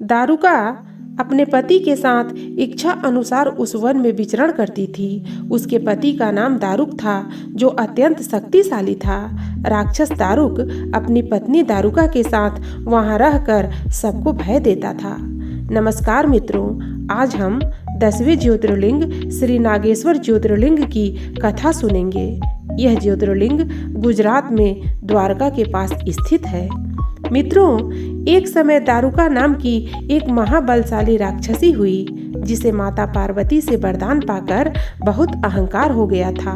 दारुका अपने पति के साथ इच्छा अनुसार उस वन में विचरण करती थी। उसके पति का नाम दारुक था, जो अत्यंत शक्तिशाली था। राक्षस दारुक अपनी पत्नी दारुका के साथ वहां रहकर सबको भय देता था। नमस्कार मित्रों, आज हम 10वें ज्योतिर्लिंग श्री नागेश्वर ज्योतिर्लिंग की कथा सुनेंगे। यह ज्योतिर्लिंग गुजरात में द्वारका के पास स्थित है। मित्रों, एक समय दारुका नाम की एक महाबलशाली राक्षसी हुई, जिसे माता पार्वती से वरदान पाकर बहुत अहंकार हो गया था।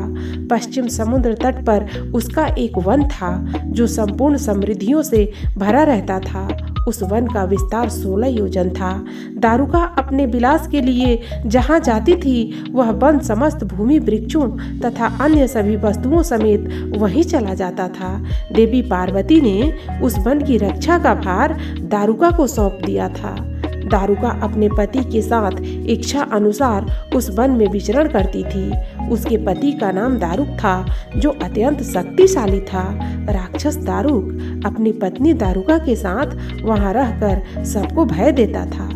पश्चिम समुद्र तट पर उसका एक वन था, जो संपूर्ण समृद्धियों से भरा रहता था। उस वन का विस्तार 16 योजन था। दारुका अपने विलास के लिए जहाँ जाती थी, वह वन समस्त भूमि वृक्षों तथा अन्य सभी वस्तुओं समेत वहीं चला जाता था। देवी पार्वती ने उस वन की रक्षा का भार दारुका को सौंप दिया था। दारुका अपने पति के साथ इच्छा अनुसार उस वन में विचरण करती थी। उसके पति का नाम दारुक था, जो अत्यंत शक्तिशाली था। राक्षस दारुक अपनी पत्नी दारुका के साथ वहां रहकर सबको भय देता था।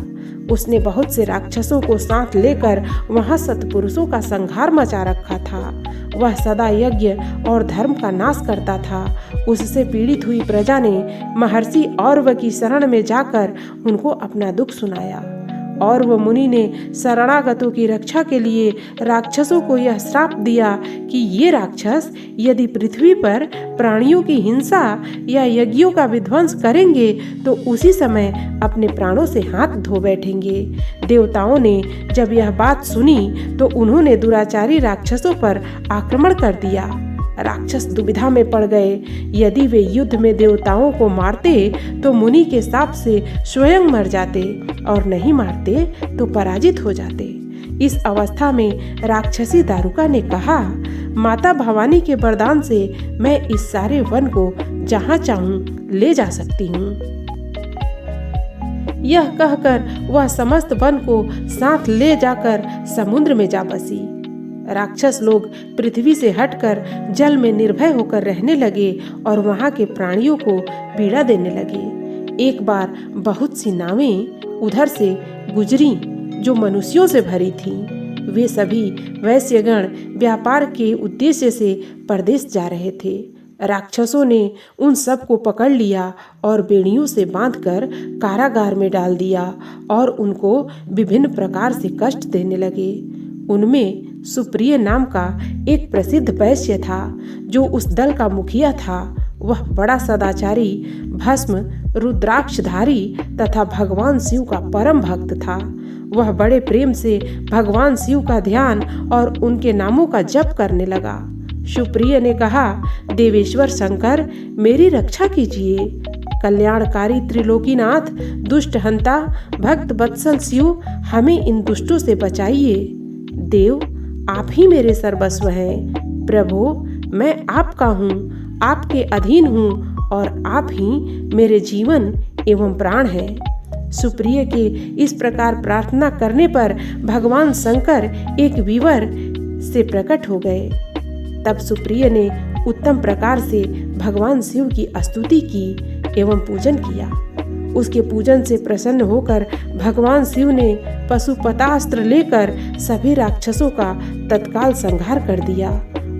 उसने बहुत से राक्षसों को साथ लेकर वहां सत्पुरुषों का संहार मचा रखा था। वह सदा यज्ञ और धर्म का नाश करता था। उससे पीड़ित हुई प्रजा ने महर्षि औरव की शरण में जाकर उनको अपना दुख सुनाया। और वह मुनि ने शरणागतों की रक्षा के लिए राक्षसों को यह श्राप दिया कि ये राक्षस यदि पृथ्वी पर प्राणियों की हिंसा या यज्ञों का विध्वंस करेंगे तो उसी समय अपने प्राणों से हाथ धो बैठेंगे। देवताओं ने जब यह बात सुनी तो उन्होंने दुराचारी राक्षसों पर आक्रमण कर दिया। राक्षस दुविधा में पड़ गए। यदि वे युद्ध में देवताओं को मारते तो मुनि के शाप से स्वयं मर जाते, और नहीं मारते तो पराजित हो जाते। इस अवस्था में राक्षसी दारुका ने कहा, माता भवानी के वरदान से मैं इस सारे वन को जहाँ चाहूं ले जा सकती हूँ। यह कहकर वह समस्त वन को साथ ले जाकर समुद्र में जा बसी। राक्षस लोग पृथ्वी से हटकर जल में निर्भय होकर रहने लगे और वहां के प्राणियों को पीड़ा देने लगे। एक बार बहुत सी नावें उधर से गुजरी जो मनुष्यों से भरी थीं। वे सभी वैश्यगण व्यापार के उद्देश्य से परदेश जा रहे थे। राक्षसों ने उन सब को पकड़ लिया और बेड़ियों से बांधकर कारागार में डाल दिया और उनको विभिन्न प्रकार से कष्ट देने लगे। उनमें सुप्रिय नाम का एक प्रसिद्ध वैश्य था, जो उस दल का मुखिया था। वह बड़ा सदाचारी, भस्म, रुद्राक्षधारी तथा भगवान शिव का परम भक्त था। वह बड़े प्रेम से भगवान शिव का ध्यान और उनके नामों का जप करने लगा। सुप्रिय ने कहा, देवेश्वर शंकर, मेरी रक्षा कीजिए। कल्याणकारी त्रिलोकीनाथ, दुष्ट हंता, भक्त वत्सल शिव, हमें इन दुष्टों से बचाइए। देव, आप ही मेरे सर्वस्व हैं। प्रभु, मैं आपका हूँ, आपके अधीन हूँ और आप ही मेरे जीवन एवं प्राण हैं। सुप्रिय के इस प्रकार प्रार्थना करने पर भगवान शंकर एक विवर से प्रकट हो गए। तब सुप्रिय ने उत्तम प्रकार से भगवान शिव की स्तुति की एवं पूजन किया। उसके पूजन से प्रसन्न होकर भगवान शिव ने पशुपतास्त्र लेकर सभी राक्षसों का तत्काल संहार कर दिया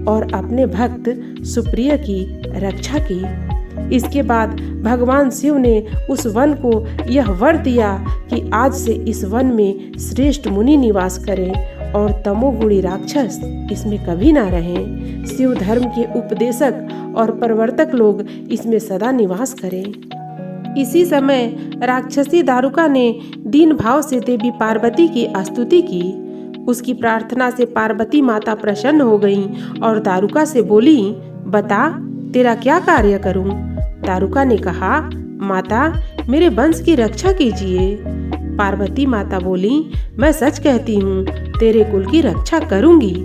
और अपने भक्त सुप्रिय की रक्षा की। इसके बाद भगवान शिव ने उस वन को यह वर दिया कि आज से इस वन में श्रेष्ठ मुनि निवास करें और तमोगुणी राक्षस इसमें कभी ना रहें। शिव धर्म के उपदेशक और प्रवर्तक लोग इसमें सदा निवास करें। इसी समय राक्षसी दारुका ने दीन भाव से देवी पार्वती की स्तुति की। उसकी प्रार्थना से पार्वती माता प्रसन्न हो गईं और दारुका से बोली, बता, तेरा क्या कार्य करूं? दारुका ने कहा, माता, मेरे वंश की रक्षा कीजिए। पार्वती माता बोली, मैं सच कहती हूँ, तेरे कुल की रक्षा करूंगी।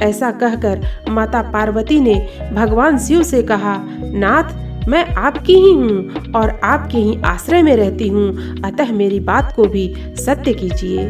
ऐसा कहकर माता पार्वती ने भगवान शिव से कहा, नाथ, मैं आपकी ही हूँ और आपके ही आश्रय में रहती हूँ, अतः मेरी बात को भी सत्य कीजिए।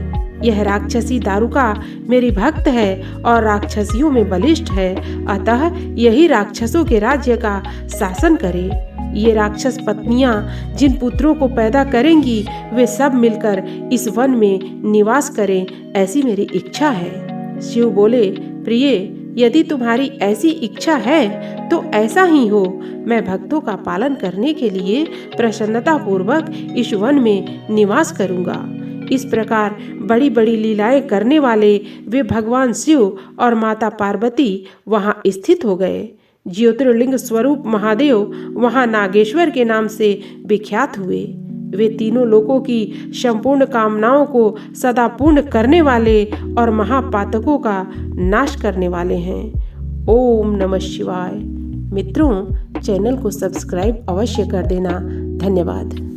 यह राक्षसी दारुका मेरी भक्त है और राक्षसियों में बलिष्ठ है, अतः यही राक्षसों के राज्य का शासन करे। ये राक्षस पत्नियां जिन पुत्रों को पैदा करेंगी वे सब मिलकर इस वन में निवास करें, ऐसी मेरी इच्छा है। शिव बोले, प्रिय, यदि तुम्हारी ऐसी इच्छा है तो ऐसा ही हो। मैं भक्तों का पालन करने के लिए प्रसन्नता पूर्वक इस वन में निवास करूंगा। इस प्रकार बड़ी बड़ी लीलाएं करने वाले वे भगवान शिव और माता पार्वती वहां स्थित हो गए। ज्योतिर्लिंग स्वरूप महादेव वहां नागेश्वर के नाम से विख्यात हुए। वे तीनों लोकों की संपूर्ण कामनाओं को सदा पूर्ण करने वाले और महापातकों का नाश करने वाले हैं। ओम नमः शिवाय। मित्रों, चैनल को सब्सक्राइब अवश्य कर देना। धन्यवाद।